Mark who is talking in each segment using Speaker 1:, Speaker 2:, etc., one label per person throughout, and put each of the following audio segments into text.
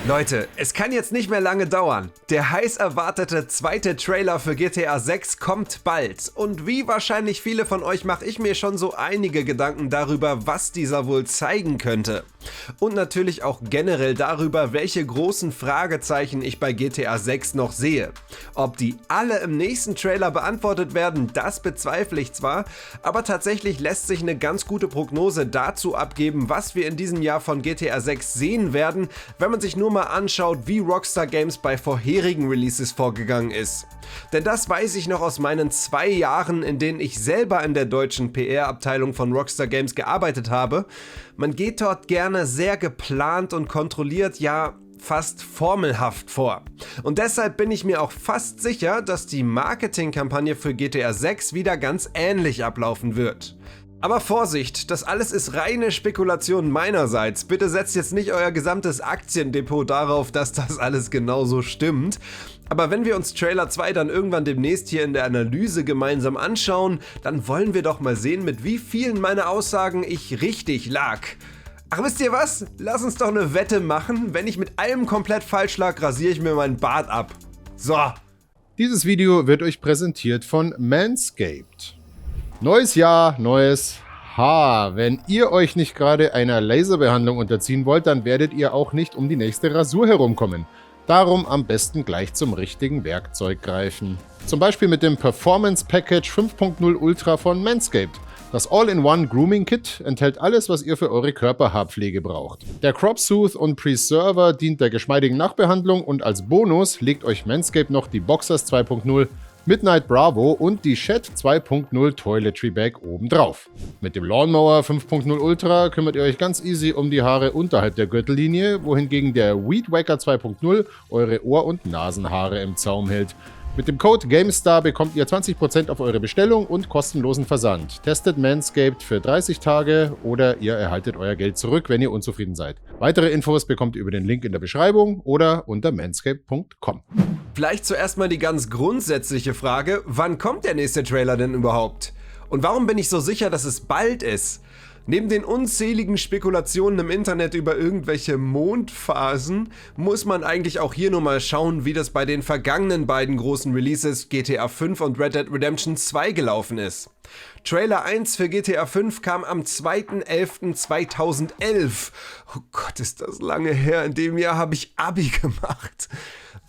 Speaker 1: Leute, es kann jetzt nicht mehr lange dauern. Der heiß erwartete zweite Trailer für GTA 6 kommt bald. Und wie wahrscheinlich viele von euch mache ich mir schon so einige Gedanken darüber, was dieser wohl zeigen könnte. Und natürlich auch generell darüber, welche großen Fragezeichen ich bei GTA 6 noch sehe. Ob die alle im nächsten Trailer beantwortet werden, das bezweifle ich zwar, aber tatsächlich lässt sich eine ganz gute Prognose dazu abgeben, was wir in diesem Jahr von GTA 6 sehen werden, wenn man sich nur mal anschaut, wie Rockstar Games bei vorherigen Releases vorgegangen ist. Denn das weiß ich noch aus meinen 2 Jahren, in denen ich selber in der deutschen PR-Abteilung von Rockstar Games gearbeitet habe. Man geht dort gerne sehr geplant und kontrolliert, ja fast formelhaft vor. Und deshalb bin ich mir auch fast sicher, dass die Marketingkampagne für GTA 6 wieder ganz ähnlich ablaufen wird. Aber Vorsicht, das alles ist reine Spekulation meinerseits. Bitte setzt jetzt nicht euer gesamtes Aktiendepot darauf, dass das alles genauso stimmt. Aber wenn wir uns Trailer 2 dann irgendwann demnächst hier in der Analyse gemeinsam anschauen, dann wollen wir doch mal sehen, mit wie vielen meiner Aussagen ich richtig lag. Ach, wisst ihr was? Lass uns doch eine Wette machen. Wenn ich mit allem komplett falsch lag, rasiere ich mir meinen Bart ab. So.
Speaker 2: Dieses Video wird euch präsentiert von Manscaped. Neues Jahr, neues Haar. Wenn ihr euch nicht gerade einer Laserbehandlung unterziehen wollt, dann werdet ihr auch nicht um die nächste Rasur herumkommen. Darum am besten gleich zum richtigen Werkzeug greifen. Zum Beispiel mit dem Performance Package 5.0 Ultra von Manscaped. Das All-in-One Grooming Kit enthält alles, was ihr für eure Körperhaarpflege braucht. Der Crop Soothe und Preserver dient der geschmeidigen Nachbehandlung und als Bonus legt euch Manscaped noch die Boxers 2.0 Midnight Bravo und die Shed 2.0 Toiletry Bag obendrauf. Mit dem Lawnmower 5.0 Ultra kümmert ihr euch ganz easy um die Haare unterhalb der Gürtellinie, wohingegen der Weed Wacker 2.0 eure Ohr- und Nasenhaare im Zaum hält. Mit dem Code GameStar bekommt ihr 20% auf eure Bestellung und kostenlosen Versand. Testet Manscaped für 30 Tage oder ihr erhaltet euer Geld zurück, wenn ihr unzufrieden seid. Weitere Infos bekommt ihr über den Link in der Beschreibung oder unter manscaped.com.
Speaker 1: Vielleicht zuerst mal die ganz grundsätzliche Frage, wann kommt der nächste Trailer denn überhaupt? Und warum bin ich so sicher, dass es bald ist? Neben den unzähligen Spekulationen im Internet über irgendwelche Mondphasen muss man eigentlich auch hier nur mal schauen, wie das bei den vergangenen beiden großen Releases GTA 5 und Red Dead Redemption 2 gelaufen ist. Trailer 1 für GTA 5 kam am 2.11.2011. Oh Gott, ist das lange her, in dem Jahr habe ich Abi gemacht.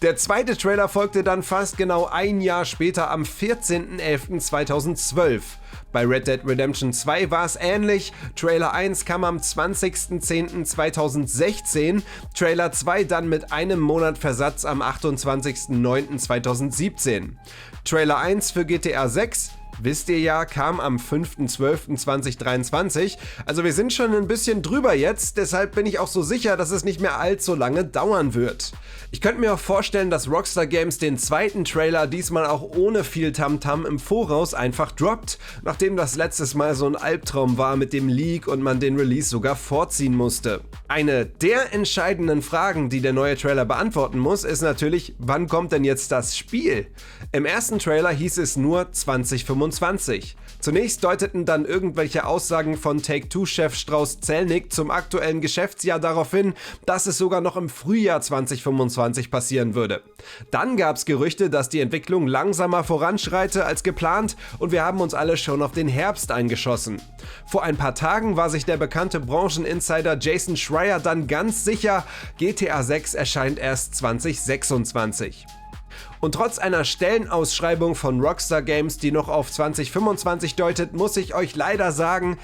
Speaker 1: Der zweite Trailer folgte dann fast genau ein Jahr später am 14.11.2012. Bei Red Dead Redemption 2 war es ähnlich. Trailer 1 kam am 20.10.2016, Trailer 2 dann mit einem Monat Versatz am 28.09.2017. Trailer 1 für GTA 6, wisst ihr ja, kam am 5.12.2023, also wir sind schon ein bisschen drüber jetzt, deshalb bin ich auch so sicher, dass es nicht mehr allzu lange dauern wird. Ich könnte mir auch vorstellen, dass Rockstar Games den zweiten Trailer diesmal auch ohne viel Tamtam im Voraus einfach droppt, nachdem das letztes Mal so ein Albtraum war mit dem Leak und man den Release sogar vorziehen musste. Eine der entscheidenden Fragen, die der neue Trailer beantworten muss, ist natürlich, wann kommt denn jetzt das Spiel? Im ersten Trailer hieß es nur 2025. Zunächst deuteten dann irgendwelche Aussagen von Take-Two-Chef Strauss Zelnick zum aktuellen Geschäftsjahr darauf hin, dass es sogar noch im Frühjahr 2025 passieren würde. Dann gab es Gerüchte, dass die Entwicklung langsamer voranschreite als geplant und wir haben uns alle schon auf den Herbst eingeschossen. Vor ein paar Tagen war sich der bekannte Brancheninsider Jason Schreier dann ganz sicher, GTA 6 erscheint erst 2026. Und trotz einer Stellenausschreibung von Rockstar Games, die noch auf 2025 deutet, muss ich euch leider sagen,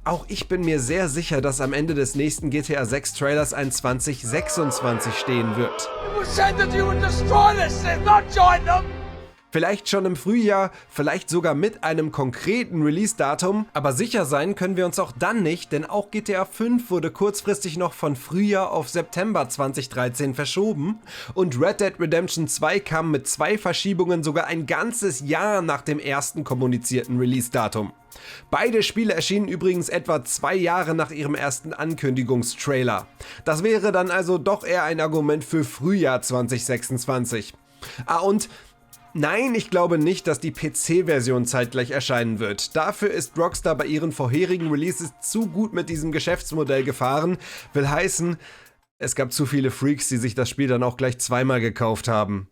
Speaker 1: auch ich bin mir sehr sicher, dass am Ende des nächsten GTA 6 Trailers ein 2026 stehen wird. Vielleicht schon im Frühjahr, vielleicht sogar mit einem konkreten Release-Datum, aber sicher sein können wir uns auch dann nicht, denn auch GTA 5 wurde kurzfristig noch von Frühjahr auf September 2013 verschoben und Red Dead Redemption 2 kam mit 2 Verschiebungen sogar ein ganzes Jahr nach dem ersten kommunizierten Release-Datum. Beide Spiele erschienen übrigens etwa 2 Jahre nach ihrem ersten Ankündigungstrailer. Das wäre dann also doch eher ein Argument für Frühjahr 2026. Und nein, ich glaube nicht, dass die PC-Version zeitgleich erscheinen wird. Dafür ist Rockstar bei ihren vorherigen Releases zu gut mit diesem Geschäftsmodell gefahren. Will heißen, Es gab zu viele Freaks, die sich das Spiel dann auch gleich zweimal gekauft haben.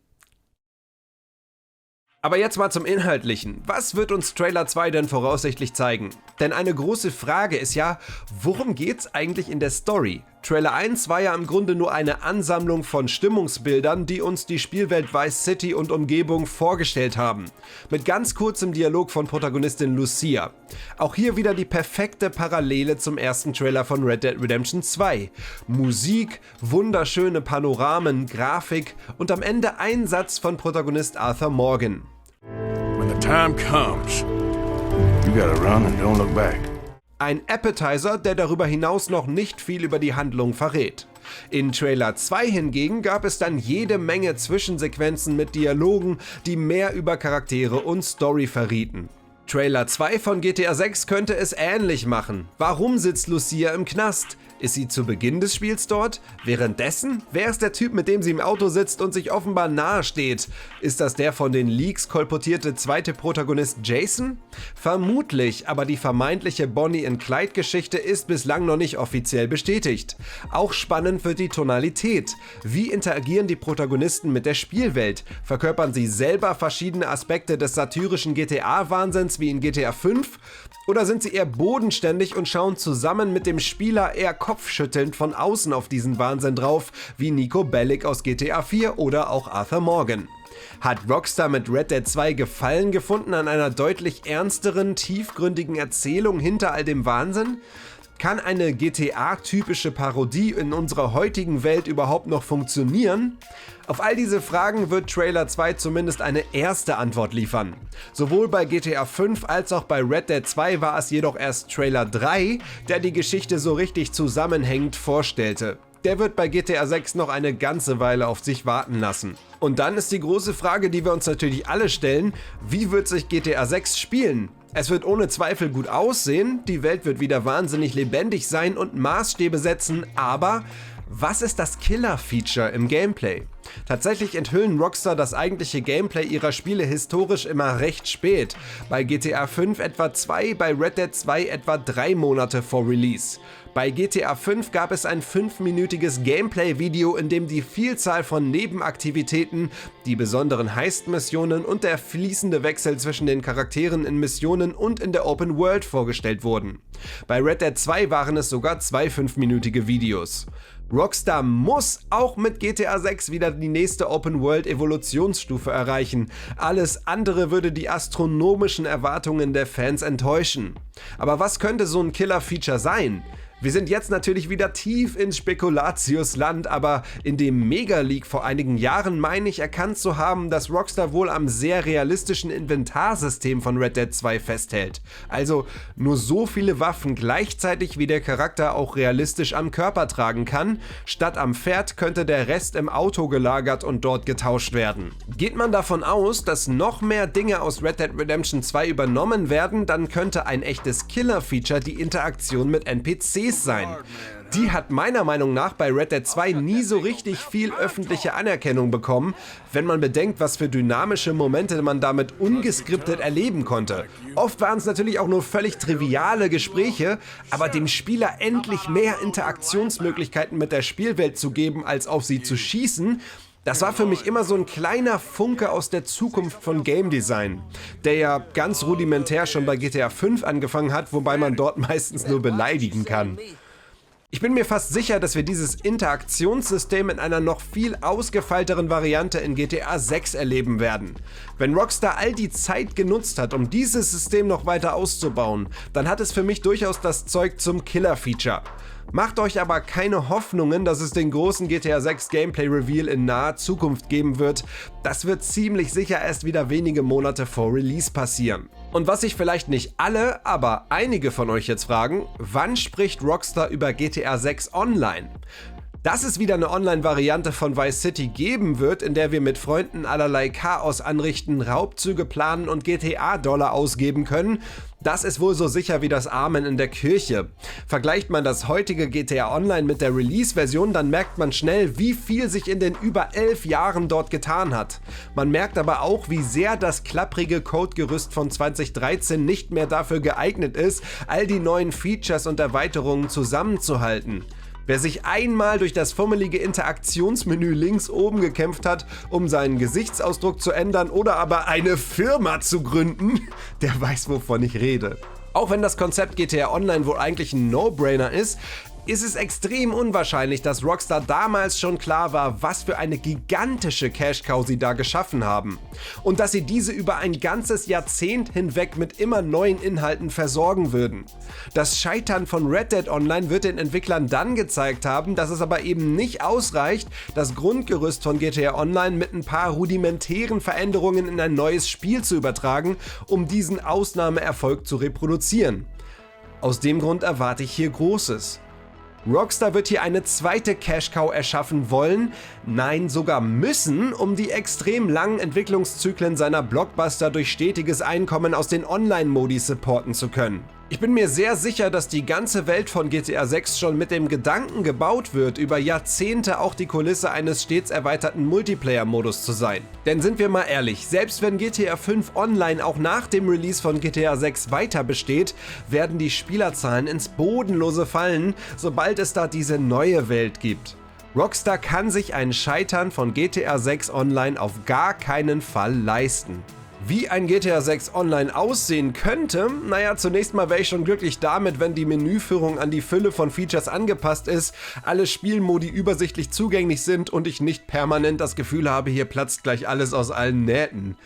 Speaker 1: Aber jetzt mal zum Inhaltlichen. Was wird uns Trailer 2 denn voraussichtlich zeigen? Denn eine große Frage ist ja, worum geht's eigentlich in der Story? Trailer 1 war ja im Grunde nur eine Ansammlung von Stimmungsbildern, die uns die Spielwelt Vice City und Umgebung vorgestellt haben. Mit ganz kurzem Dialog von Protagonistin Lucia. Auch hier wieder die perfekte Parallele zum ersten Trailer von Red Dead Redemption 2. Musik, wunderschöne Panoramen, Grafik und am Ende ein Satz von Protagonist Arthur Morgan.
Speaker 3: When the time comes, you gotta run and don't look back.
Speaker 1: Ein Appetizer, der darüber hinaus noch nicht viel über die Handlung verrät. In Trailer 2 hingegen gab es dann jede Menge Zwischensequenzen mit Dialogen, die mehr über Charaktere und Story verrieten. Trailer 2 von GTA 6 könnte es ähnlich machen. Warum sitzt Lucia im Knast? Ist sie zu Beginn des Spiels dort? Währenddessen? Wer ist der Typ, mit dem sie im Auto sitzt und sich offenbar nahe steht? Ist das der von den Leaks kolportierte zweite Protagonist Jason? Vermutlich, aber die vermeintliche Bonnie-and-Clyde-Geschichte ist bislang noch nicht offiziell bestätigt. Auch spannend wird die Tonalität. Wie interagieren die Protagonisten mit der Spielwelt? Verkörpern sie selber verschiedene Aspekte des satyrischen GTA-Wahnsinns wie in GTA 5? Oder sind sie eher bodenständig und schauen zusammen mit dem Spieler eher kopfschüttelnd von außen auf diesen Wahnsinn drauf, wie Niko Bellic aus GTA 4 oder auch Arthur Morgan? Hat Rockstar mit Red Dead 2 Gefallen gefunden an einer deutlich ernsteren, tiefgründigen Erzählung hinter all dem Wahnsinn? Kann eine GTA-typische Parodie in unserer heutigen Welt überhaupt noch funktionieren? Auf all diese Fragen wird Trailer 2 zumindest eine erste Antwort liefern. Sowohl bei GTA 5 als auch bei Red Dead 2 war es jedoch erst Trailer 3, der die Geschichte so richtig zusammenhängend vorstellte. Der wird bei GTA 6 noch eine ganze Weile auf sich warten lassen. Und dann ist die große Frage, die wir uns natürlich alle stellen, wie wird sich GTA 6 spielen? Es wird ohne Zweifel gut aussehen, die Welt wird wieder wahnsinnig lebendig sein und Maßstäbe setzen, aber was ist das Killer-Feature im Gameplay? Tatsächlich enthüllen Rockstar das eigentliche Gameplay ihrer Spiele historisch immer recht spät. Bei GTA 5 etwa 2, bei Red Dead 2 etwa 3 Monate vor Release. Bei GTA 5 gab es ein 5-minütiges Gameplay-Video, in dem die Vielzahl von Nebenaktivitäten, die besonderen Heist-Missionen und der fließende Wechsel zwischen den Charakteren in Missionen und in der Open World vorgestellt wurden. Bei Red Dead 2 waren es sogar 2 5-minütige Videos. Rockstar muss auch mit GTA 6 wieder die nächste Open-World-Evolutionsstufe erreichen. Alles andere würde die astronomischen Erwartungen der Fans enttäuschen. Aber was könnte so ein Killer-Feature sein? Wir sind jetzt natürlich wieder tief ins Spekulatiusland, aber in dem Mega-Leak vor einigen Jahren meine ich erkannt zu haben, dass Rockstar wohl am sehr realistischen Inventarsystem von Red Dead 2 festhält. Also nur so viele Waffen gleichzeitig, wie der Charakter auch realistisch am Körper tragen kann. Statt am Pferd könnte der Rest im Auto gelagert und dort getauscht werden. Geht man davon aus, dass noch mehr Dinge aus Red Dead Redemption 2 übernommen werden, dann könnte ein echtes Killer-Feature die Interaktion mit NPCs sein. Die hat meiner Meinung nach bei Red Dead 2 nie so richtig viel öffentliche Anerkennung bekommen, wenn man bedenkt, was für dynamische Momente man damit ungeskriptet erleben konnte. Oft waren es natürlich auch nur völlig triviale Gespräche, aber dem Spieler endlich mehr Interaktionsmöglichkeiten mit der Spielwelt zu geben, als auf sie zu schießen, das war für mich immer so ein kleiner Funke aus der Zukunft von Game Design, der ja ganz rudimentär schon bei GTA 5 angefangen hat, wobei man dort meistens nur beleidigen kann. Ich bin mir fast sicher, dass wir dieses Interaktionssystem in einer noch viel ausgefeilteren Variante in GTA 6 erleben werden. Wenn Rockstar all die Zeit genutzt hat, um dieses System noch weiter auszubauen, dann hat es für mich durchaus das Zeug zum Killer-Feature. Macht euch aber keine Hoffnungen, dass es den großen GTA 6 Gameplay Reveal in naher Zukunft geben wird. Das wird ziemlich sicher erst wieder wenige Monate vor Release passieren. Und was sich vielleicht nicht alle, aber einige von euch jetzt fragen, wann spricht Rockstar über GTA 6 Online? Dass es wieder eine Online-Variante von Vice City geben wird, in der wir mit Freunden allerlei Chaos anrichten, Raubzüge planen und GTA-Dollar ausgeben können, das ist wohl so sicher wie das Amen in der Kirche. Vergleicht man das heutige GTA Online mit der Release-Version, dann merkt man schnell, wie viel sich in den über 11 Jahren dort getan hat. Man merkt aber auch, wie sehr das klapprige Codegerüst von 2013 nicht mehr dafür geeignet ist, all die neuen Features und Erweiterungen zusammenzuhalten. Wer sich einmal durch das fummelige Interaktionsmenü links oben gekämpft hat, um seinen Gesichtsausdruck zu ändern oder aber eine Firma zu gründen, der weiß, wovon ich rede. Auch wenn das Konzept GTA Online wohl eigentlich ein No-Brainer ist es extrem unwahrscheinlich, dass Rockstar damals schon klar war, was für eine gigantische Cash-Cow sie da geschaffen haben. Und dass sie diese über ein ganzes Jahrzehnt hinweg mit immer neuen Inhalten versorgen würden. Das Scheitern von Red Dead Online wird den Entwicklern dann gezeigt haben, dass es aber eben nicht ausreicht, das Grundgerüst von GTA Online mit ein paar rudimentären Veränderungen in ein neues Spiel zu übertragen, um diesen Ausnahmeerfolg zu reproduzieren. Aus dem Grund erwarte ich hier Großes. Rockstar wird hier eine zweite Cash-Cow erschaffen wollen, nein sogar müssen, um die extrem langen Entwicklungszyklen seiner Blockbuster durch stetiges Einkommen aus den Online-Modi supporten zu können. Ich bin mir sehr sicher, dass die ganze Welt von GTA 6 schon mit dem Gedanken gebaut wird, über Jahrzehnte auch die Kulisse eines stets erweiterten Multiplayer-Modus zu sein. Denn sind wir mal ehrlich, selbst wenn GTA 5 Online auch nach dem Release von GTA 6 weiter besteht, werden die Spielerzahlen ins Bodenlose fallen, sobald es da diese neue Welt gibt. Rockstar kann sich ein Scheitern von GTA 6 Online auf gar keinen Fall leisten. Wie ein GTA 6 Online aussehen könnte? Naja, zunächst mal wäre ich schon glücklich damit, wenn die Menüführung an die Fülle von Features angepasst ist, alle Spielmodi übersichtlich zugänglich sind und ich nicht permanent das Gefühl habe, hier platzt gleich alles aus allen Nähten.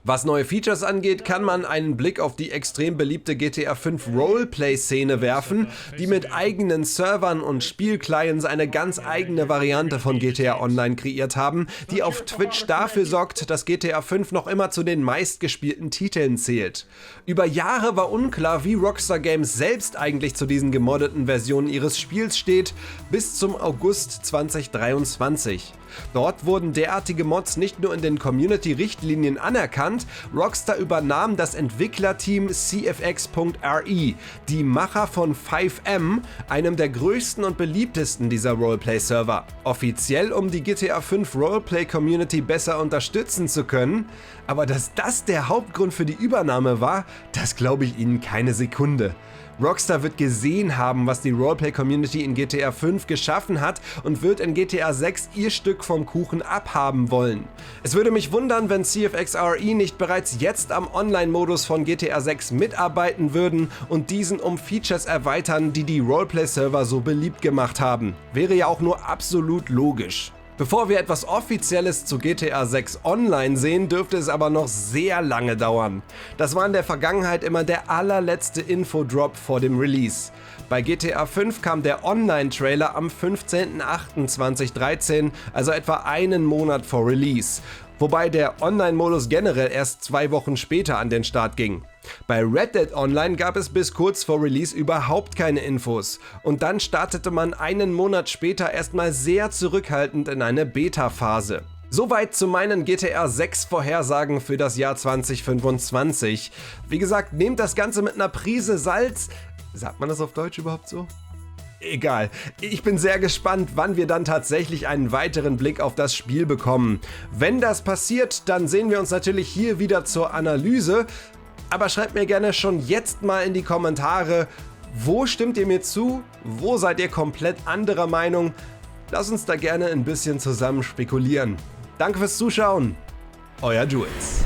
Speaker 1: Was neue Features angeht, kann man einen Blick auf die extrem beliebte GTA 5 Roleplay-Szene werfen, die mit eigenen Servern und Spielclients eine ganz eigene Variante von GTA Online kreiert haben, die auf Twitch dafür sorgt, dass GTA 5 noch immer zu den meistgespielten Titeln zählt. Über Jahre war unklar, wie Rockstar Games selbst eigentlich zu diesen gemoddeten Versionen ihres Spiels steht, bis zum August 2023. Dort wurden derartige Mods nicht nur in den Community-Richtlinien anerkannt, Rockstar übernahm das Entwicklerteam CFX.RE, die Macher von 5M, einem der größten und beliebtesten dieser Roleplay-Server. Offiziell, um die GTA 5 Roleplay-Community besser unterstützen zu können, aber dass das der Hauptgrund für die Übernahme war, das glaube ich Ihnen keine Sekunde. Rockstar wird gesehen haben, was die Roleplay-Community in GTA 5 geschaffen hat und wird in GTA 6 ihr Stück vom Kuchen abhaben wollen. Es würde mich wundern, wenn CFX.RE nicht bereits jetzt am Online-Modus von GTA 6 mitarbeiten würden und diesen um Features erweitern, die die Roleplay-Server so beliebt gemacht haben. Wäre ja auch nur absolut logisch. Bevor wir etwas Offizielles zu GTA 6 Online sehen, dürfte es aber noch sehr lange dauern. Das war in der Vergangenheit immer der allerletzte Infodrop vor dem Release. Bei GTA 5 kam der Online-Trailer am 15.08.2013, also etwa einen Monat vor Release. Wobei der Online-Modus generell erst 2 Wochen später an den Start ging. Bei Red Dead Online gab es bis kurz vor Release überhaupt keine Infos und dann startete man einen Monat später erstmal sehr zurückhaltend in eine Beta-Phase. Soweit zu meinen GTA 6 Vorhersagen für das Jahr 2025. Wie gesagt, nehmt das Ganze mit einer Prise Salz. Sagt man das auf Deutsch überhaupt so? Egal. Ich bin sehr gespannt, wann wir dann tatsächlich einen weiteren Blick auf das Spiel bekommen. Wenn das passiert, dann sehen wir uns natürlich hier wieder zur Analyse. Aber schreibt mir gerne schon jetzt mal in die Kommentare, wo stimmt ihr mir zu? Wo seid ihr komplett anderer Meinung? Lasst uns da gerne ein bisschen zusammen spekulieren. Danke fürs Zuschauen. Euer Jules.